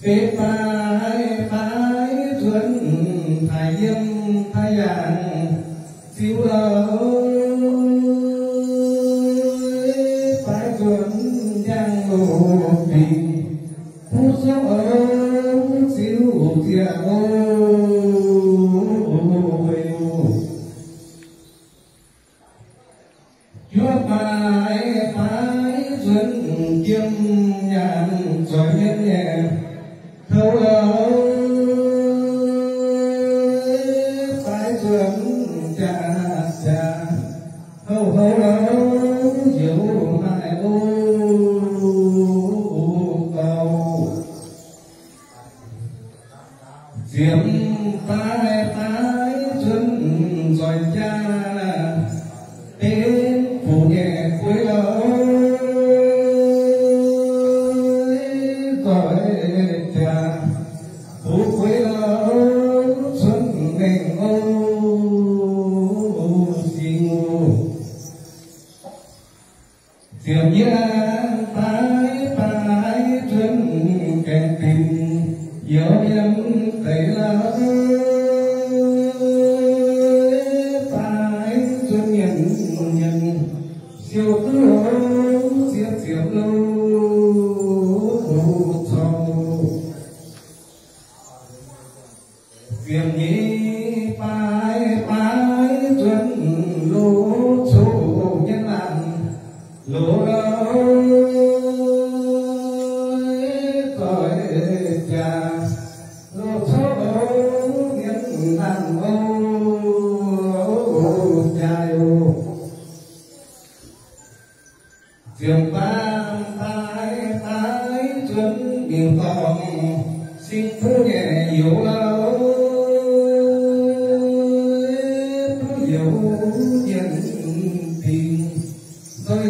Bế phái phái thuần thái diêm thái dạng phiêu phái thuần giang hồ tình phú sống phiêu thiệt chúa phái phái thuần kiêm nhàn giỏi nhân nhẹ thâu phải thuần cha cha hâu diệu hại ô cầu diệm phái phái thuần giỏi cha tên phủ nhẹ cuối lâu giỏi cha phú quế lâu xuân ngày ô xin diệm nhã phái phái thuần kèm tình yếu em tẩy lao phái thuần nhân siêu cứ diệp lâu diệm nhĩ phái phái thuần lô số nhân làng lô đâu cõi cha lô số nhân làng ô cha ô diệm phái phái thuần điều tòng xin phú nhẹ yếu lâu nhân tình rồi